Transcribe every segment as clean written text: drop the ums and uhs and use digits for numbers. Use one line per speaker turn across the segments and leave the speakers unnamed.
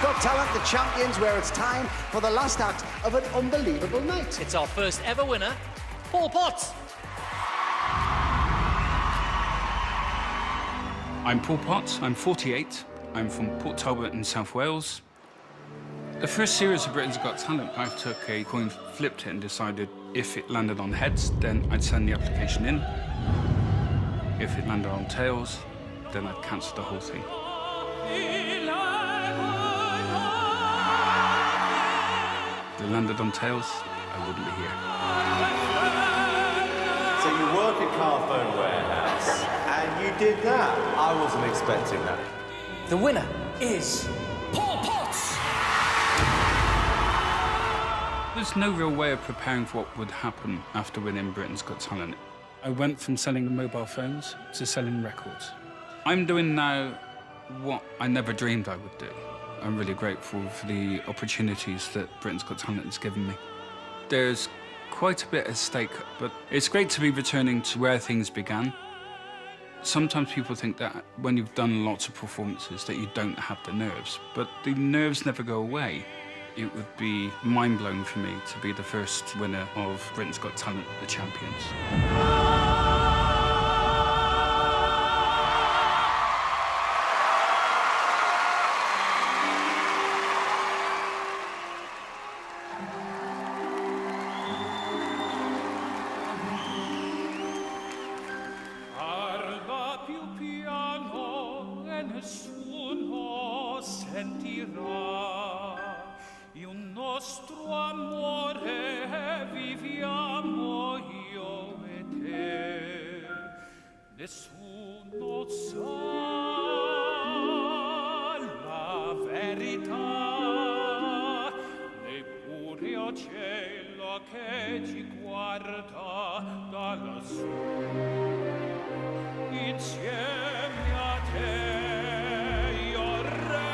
Britain's Got Talent, the champions, where it's time for the last act of an unbelievable night.
It's our first ever winner, Paul Potts.
I'm Paul Potts, I'm 48, I'm from Port Talbot in South Wales. The first series of Britain's Got Talent, I took a coin, flipped it and decided if it landed on heads, then I'd send the application in. If it landed on tails, then I'd cancel the whole thing. If it landed on tails, I wouldn't be here.
So you work at Carphone Warehouse, and you did that. I wasn't expecting that.
The winner is Paul Potts.
There's no real way of preparing for what would happen after winning Britain's Got Talent. I went from selling mobile phones to selling records. I'm doing now what I never dreamed I would do. I'm really grateful for the opportunities that Britain's Got Talent has given me. There's quite a bit at stake, but it's great to be returning to where things began. Sometimes people think that when you've done lots of performances that you don't have the nerves, but the nerves never go away. It would be mind-blowing for me to be the first winner of Britain's Got Talent, the champions.
Parla più piano e nessuno sentirà. Il nostro amore viviamo io e te. Nessuno sa la verità, neppure il cielo che ci guarda da lassù. Insieme a te io resterò,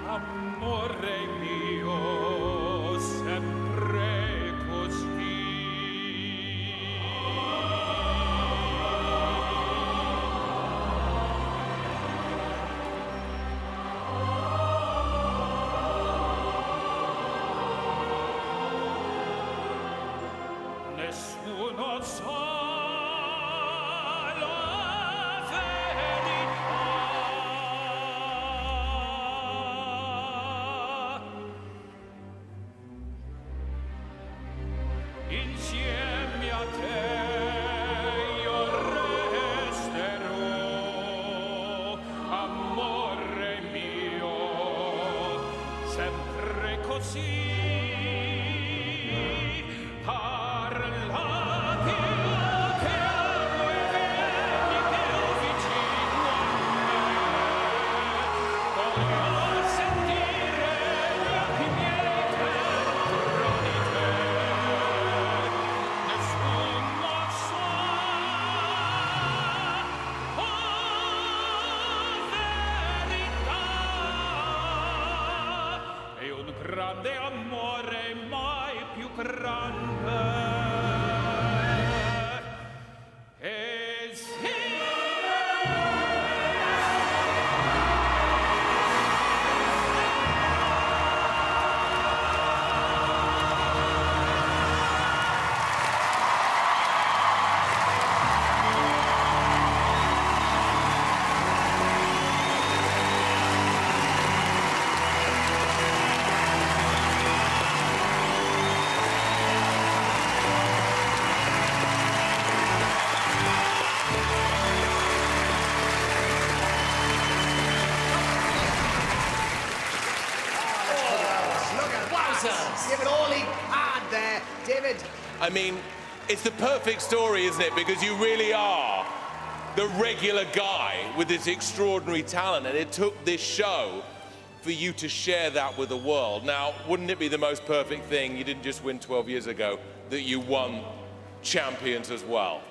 amore mio, sempre così. Nessuno sa la verità. Insieme a te io resterò, amore mio, sempre così. Grande amore, mai più grande. E sì.
Give it all he had there, David.
I mean, it's the perfect story, isn't it? Because you really are the regular guy with this extraordinary talent, and it took this show for you to share that with the world. Now, wouldn't it be the most perfect thing, you didn't just win 12 years ago, that you won champions as well?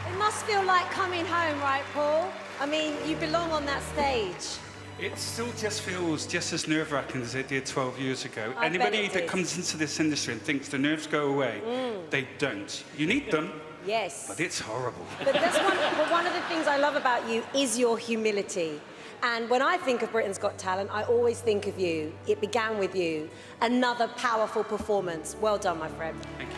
It must feel like coming home, right, Paul? I mean, you belong on that stage.
It still just feels just as nerve-wracking as it did 12 years ago.
I bet
Anybody
it
that
did.
comes into this industry and thinks the nerves go away, they don't. You need them,
Yes.
But it's horrible.
But one of the things I love about you is your humility. And when I think of Britain's Got Talent, I always think of you. It began with you. Another powerful performance. Well done, my friend.
Thank you.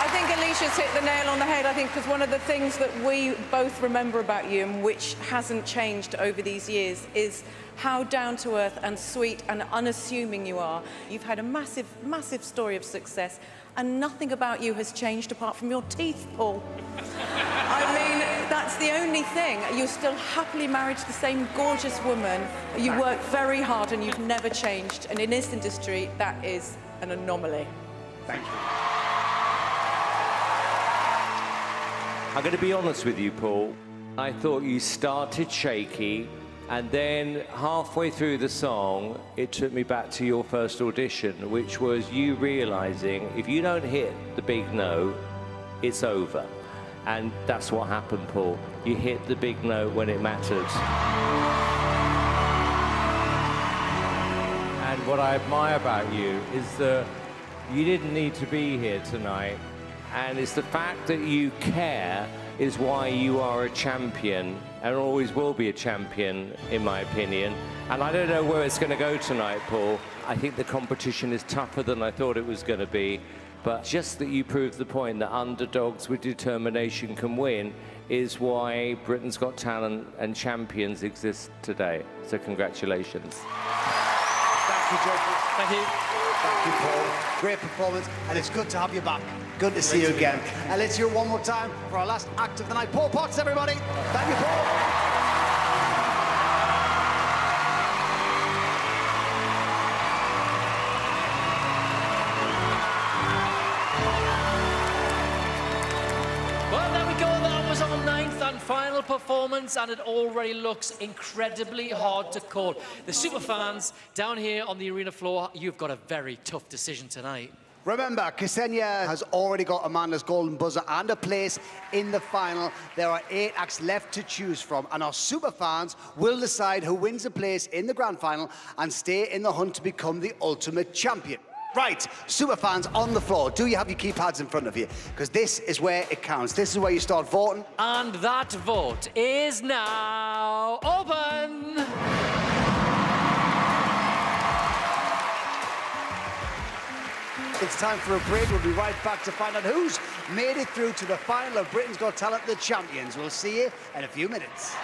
I think Alicia's hit the nail on the head, I think, because one of the things that we both remember about you, and which hasn't changed over these years, is how down-to-earth and sweet and unassuming you are. You've had a massive, massive story of success, and nothing about you has changed apart from your teeth, Paul. I mean, that's the only thing. You're still happily married to the same gorgeous woman. You work very hard and you've never changed. And in this industry, that is an anomaly.
Thank you.
I'm going to be honest with you, Paul. I thought you started shaky, and then halfway through the song, it took me back to your first audition, which was you realizing if you don't hit the big note, it's over. And that's what happened, Paul. You hit the big note when it mattered. And what I admire about you is that you didn't need to be here tonight. And it's the fact that you care is why you are a champion and always will be a champion, in my opinion. And I don't know where it's going to go tonight, Paul. I think the competition is tougher than I thought it was going to be. But just that you proved the point that underdogs with determination can win is why Britain's Got Talent and champions exist today. So congratulations.
Thank you, judges.
Thank you.
Thank you, Paul. Great performance, and it's good to have you back. Good to see you again. And let's hear one more time for our last act of the night. Paul Potts, everybody. Thank you, Paul.
Well, there we go. That was our 9th and final performance, and it already looks incredibly hard to call. The superfans down here on the arena floor, you've got a very tough decision tonight.
Remember, Ksenia has already got Amanda's golden buzzer and a place in the final. There are 8 acts left to choose from, and our superfans will decide who wins a place in the grand final and stay in the hunt to become the ultimate champion. Right, superfans on the floor, do you have your keypads in front of you? Because this is where it counts. This is where you start voting.
And that vote is now open.
It's time for a break. We'll be right back to find out who's made it through to the final of Britain's Got Talent, the champions. We'll see you in a few minutes.